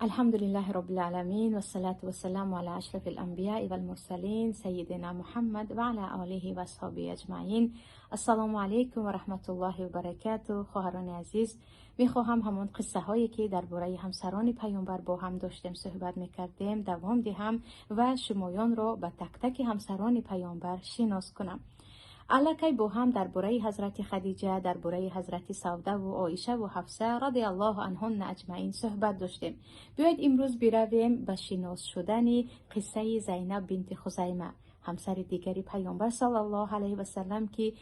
الحمد لله رب العالمين والصلاة والسلام على أشرف الأنبياء والمرسلين سيدنا محمد وعلى آله و اصحابه اجمعین. السلام علیکم و رحمت الله و برکاته. خواهران عزیز، میخواهم همون قصه هایی که درباره همسران پیامبر با هم داشتیم صحبت میکردیم دوام دهم و شمایان را به تک تک همسران پیامبر شناس کنم. علکی با هم درباره حضرت خدیجه، درباره حضرت سوده و عایشه و حفصه رضی الله عنهن اجمعین صحبت داشتیم. بیایید امروز برویم به شناس شدن قصه زینب بنت خزیمه، همسر دیگری پیامبر صلی الله علیه و سلم که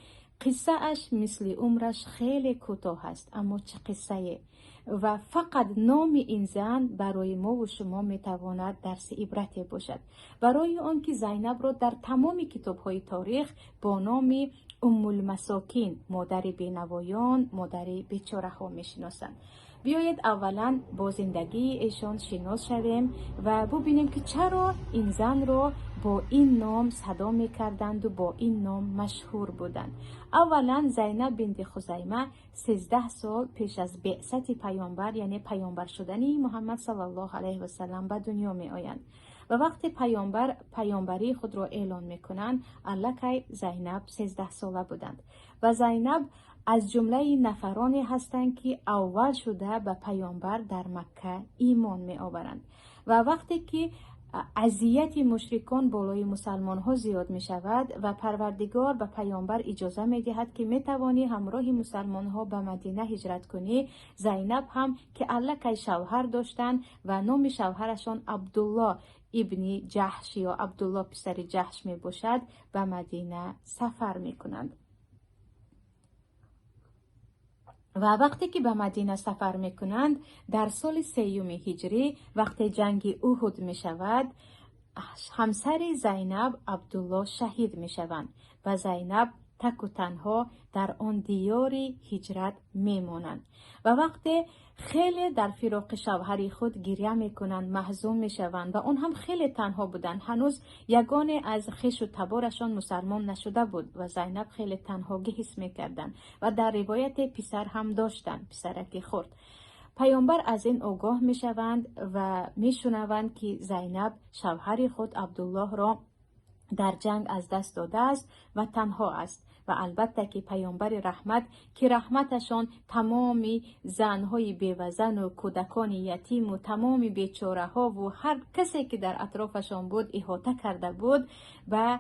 قصه اش مثل عمرش خیلی کوتاه است، اما چه قصه و فقط نام این زن برای ما و شما میتواند درس عبرت باشد. برای آن که زینب را در تمام کتاب‌های تاریخ با نام ام المساکین، مادر بینوایان، مادر بیچاره ها میشناسند. بیایید اولا با زندگی ایشان شناس شویم و ببینیم که چرا این زن را با این نام صدا میکردند و با این نام مشهور بودند. اولا زینب بنت خزیمه 13 سال پیش از بعثت پیامبر، یعنی پیامبر شدن محمد صلی الله علیه و سلم به دنیا می آیند و وقتی پیامبری خود را اعلان میکنند الکی زینب 13 ساله بودند و زینب از جمله نفرانی هستند که اول شده به پیامبر در مکه ایمان می آورند و وقتی که اذیت مشرکان بالای مسلمان ها زیاد می شود و پروردگار به پیامبر اجازه می دهد که می توانی همراه مسلمان ها به مدینه هجرت کنی، زینب هم که الکی شوهر داشتند و نام شوهرشان عبدالله ابن جحش یا عبدالله پسر جحش می باشد به مدینه سفر می کنند. و وقتی که به مدینه سفر می کنند در سال 3 هجری وقتی جنگ احد می شود، همسر زینب عبدالله شهید می شوند و زینب تک و تنها در آن دیاری هجرت می مانند و وقتی خیلی در فراق شوهر خود گریه می کنند، محزون می شوند و اون هم خیلی تنها بودند، هنوز یگانه از خویش و تبارشان مسلمان نشده بود و زینب خیلی تنهاگی حس می کردند و در روایت پسر هم داشتند، پسرک خرد. پیامبر از این آگاه می شوند و می شنوند که زینب شوهر خود عبدالله را در جنگ از دست داده است و تنها است و البته که پیامبر رحمت که رحمتشان تمام زنهای بیوزن و کودکان یتیم و تمام بیچاره ها و هر کسی که در اطرافشان بود احاطه کرده بود و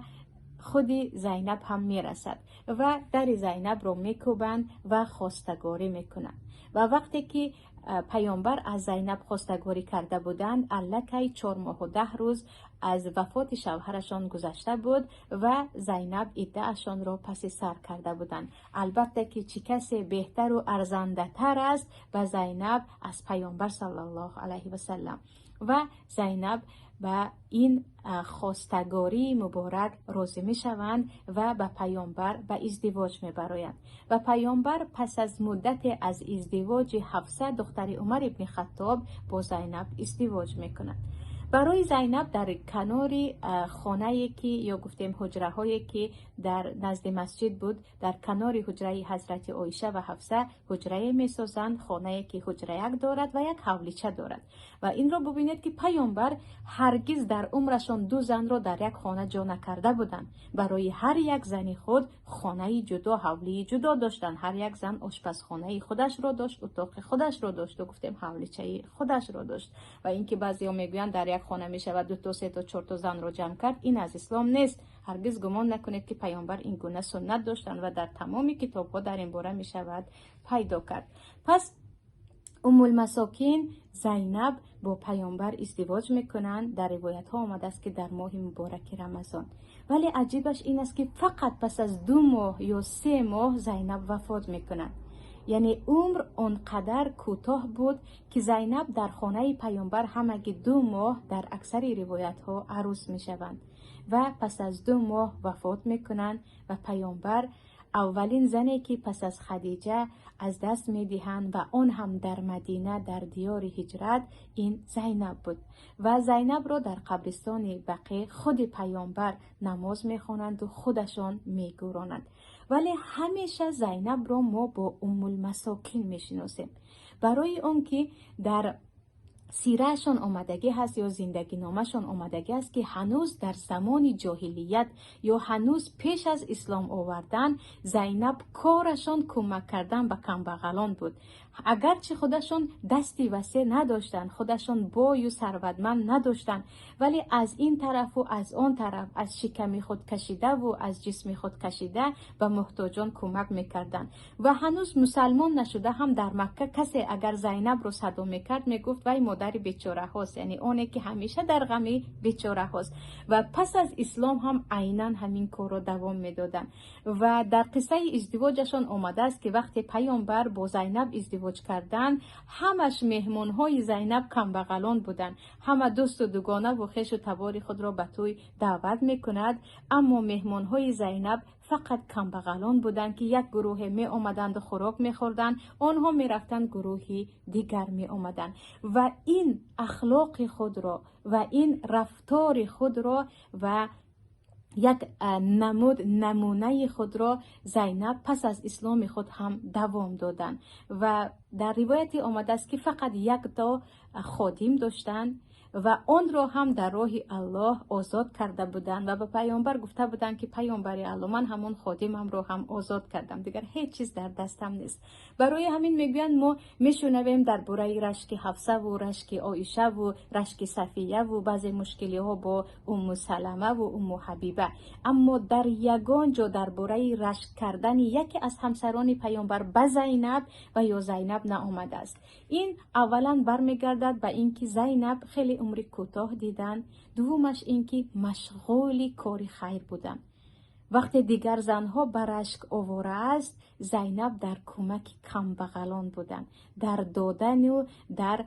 خود زینب هم میرسد و در زینب را میکوبند و خواستگاری میکنند و وقتی که پیامبر از زینب خواستگاری کرده بودند الکی 4 ماه و 10 روز از وفات شوهرشان گذشته بود و زینب ادعاشان را پس سر کرده بودند. البته که چه کسی بهتر و ارزنده تر است و زینب از پیامبر صلی الله علیه و سلم و زینب و این خواستگاری مبارک راضی می شوند و به پیامبر به ازدواج می برایند و پیامبر پس از مدت از ازدواج حفصه دختر عمر ابن خطاب با زینب ازدواج می کنند. برای زینب در کنار خانه‌ای که یا گفتیم حجره هایی که در نزد مسجد بود، در کنار حجره حضرت عایشه و حفصه حجره می‌سازند، خانه‌ای که حجره یک دارد و یک حولیچه دارد و این را ببینید که پیامبر هرگز در عمرشان 2 زن را در یک خانه جا نکرده بودند. برای هر یک زنی خود خانه جدا، حولی جدا داشتند. هر یک زن آشپزخانه خودش را داشت، اتاق خودش را داشت و گفتیم حولیچه خودش را داشت و اینکه بعضیا میگویند در یک خانه می شود 2 تا 3 تا 4 تا زن را جمع کرد، این از اسلام نیست. هرگز گمان نکنید که پیامبر این گونه سنت داشتند و در تمام کتاب ها در این باره می شود پیدا کرد. پس ام المساکین زینب با پیامبر ازدواج میکنند. در روایت ها آمده است که در ماه مبارک رمضان، ولی عجیبش این است که فقط پس از 2 ماه یا 3 ماه زینب وفات میکنند. یعنی عمر اونقدر کوتاه بود که زینب در خانه پیامبر همگی 2 ماه در اکثر روایت ها عروس می شوند و پس از 2 ماه وفات می کنند و پیامبر اولین زنی که پس از خدیجه از دست می دهند و آن هم در مدینه در دیار هجرت این زینب بود و زینب را در قبرستان بقیع خود پیامبر نماز می خوانند و خودشان می گورانند. ولی همیشه زینب را ما با ام المساکین می شناسیم برای اون که در سیرهشان آمدگی هست یا زندگی نامشان آمدگی است که هنوز در زمان جاهلیت یا هنوز پیش از اسلام آوردن زینب کارشان کمک کردن به کمبغلان بود. اگرچه خودشان دستی وسیع نداشتن، خودشان بای و ثروتمند نداشتن، ولی از این طرف و از آن طرف از شکم خود کشیده و از جسم خود کشیده به محتاجان کمک میکردن. و هنوز مسلمان نشده هم در مکه کسی اگر زینب رو صدا میکرد میگفت وای مادر بیچاره هاست، یعنی اونه که همیشه در غم بیچاره هاست. و پس از اسلام هم عیناً همین کار رو دوام میدادن. و در قصه ازدواجشان آمده است که وقتی پیامبر با زینب ازدواج کردن، همش مهمان های زینب کمبغلان بودن. همه دوست و دوگانه و خویش و تبار خود را به توی دعوت میکند، اما مهمان های زینب فقط کمبغلان بودند که یک گروه می آمدند و خوراک می خوردند، آنها می رفتند گروهی دیگر می آمدند. و این اخلاق خود را و این رفتار خود را و یک نمونه خود را زینب پس از اسلام خود هم دوام دادند. و در روایتی آمده است که فقط یک تا خادم داشتند و آن را هم در راه الله آزاد کرده بودند و به پیامبر گفته بودند که پیامبر الله، من همون خادمم را هم آزاد کردم، دیگر هیچ چیز در دستم نیست. برای همین میگویند ما میشنویم درباره رشک حفصه و رشک عایشه و رشک صفیه و بعضی مشکلی ها با ام سلمه و ام حبیبه، اما در یگان جا درباره رشک کردن یکی از همسران پیامبر به زینب و یا زینب نآمده است. این اولا برمیگردد به اینکه زینب خیلی عمر کوتاه دیدن، دومش اینکه مشغول کار خیر بودن. وقتی دیگر زنها به رشک آواره است، زینب در کمک کمبغلان بودن، در دادن و در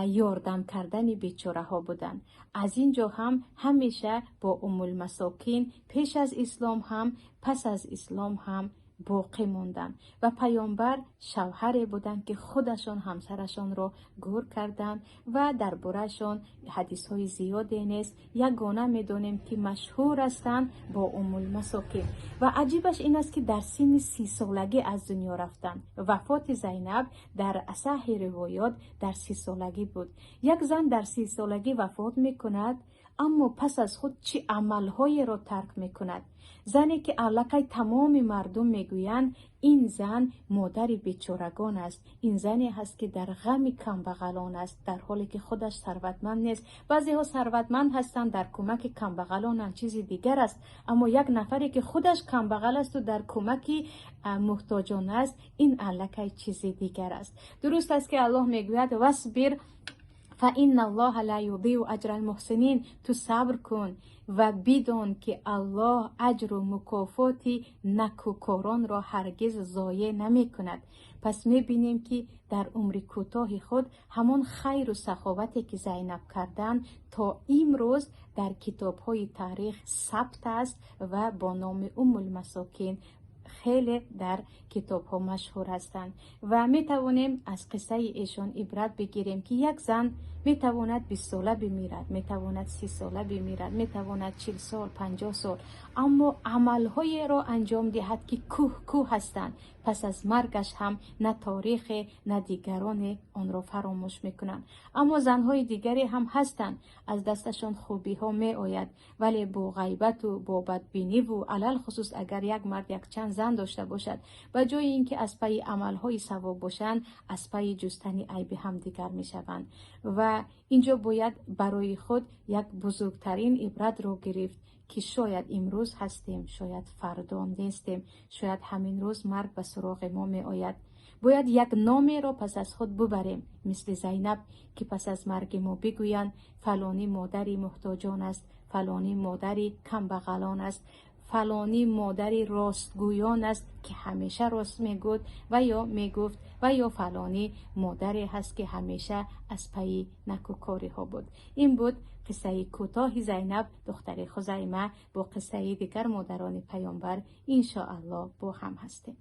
یاردم کردن بیچاره ها بودن. از اینجا هم همیشه با ام المساکین پیش از اسلام هم پس از اسلام هم باقی موندن و پیامبر شوهری بودند که خودشان همسرشان را گور کردند و درباره‌شان حدیث های زیادی نیست. یگانه میدونیم که مشهور هستند با ام المساکین. و عجیبش این است که در سن 30 سالگی از دنیا رفتند. وفات زینب در اصح روایات در 30 سالگی بود. یک زن در 30 سالگی وفات میکند، اما پس از خود چه عملهایی را ترک میکند. زنی که علاقه تمام مردم میگویند این زن مادر بیچارگان است، این زنی هست که در غم کمبغلان است، در حالی که خودش ثروتمند نیست. بعضی ها ثروتمند هستند در کمک کمبغلان چیز دیگر است، اما یک نفری که خودش کمبغل است و در کمک محتاجان است، این علاقه چیز دیگر است. درست است که الله میگوید واصبر فإن الله لا یضیع اجر المحسنین، تو صبر کن و بدون که الله اجر و مکافات نکوکاران را هرگز ضایع نمی کند. پس می بینیم که در عمر کوتاه خود همان خیر و سخاوتی که زینب کردند تا امروز در کتاب های تاریخ ثبت است و با نام ام المساکین خیلی در کتاب ها مشهور هستند. و می توانیم از قصه ایشان عبرت بگیریم که یک زن می تواند 20 ساله بمیرد، می تواند 30 ساله بمیرد، می تواند 40 سال 50 سال، اما عملهای را انجام دهد که کوه هستند. پس از مرگش هم نه تاریخ نه دیگران آن را فراموش میکنند. اما زنهای دیگری هم هستند از دستشان خوبی ها می آید، ولی با غیبت و با بدبینی و علل خصوص اگر یک مرد یک چند زن داشته باشد، به جای اینکه از پی عملهای ثواب باشند، از پی جستن عیب هم دیگر می شوند. و اینجا باید برای خود یک بزرگترین عبرت را گرفت که شاید امروز هستیم، شاید فردا نیستیم، شاید همین روز مرگ به سراغ ما می آید. باید یک نامی را پس از خود ببریم، مثل زینب که پس از مرگ ما بگویند فلانی مادری محتاجان است، فلانی مادری کمبغلان است، فلانی مادری راستگویان است که همیشه راست میگفت و یا فلانی مادری هست که همیشه از پی نکوکاری ها بود. این بود قصه کوتاه زینب دختر خزیمه. با قصه دیگر مادران پیامبر ان شاء الله با هم هستیم.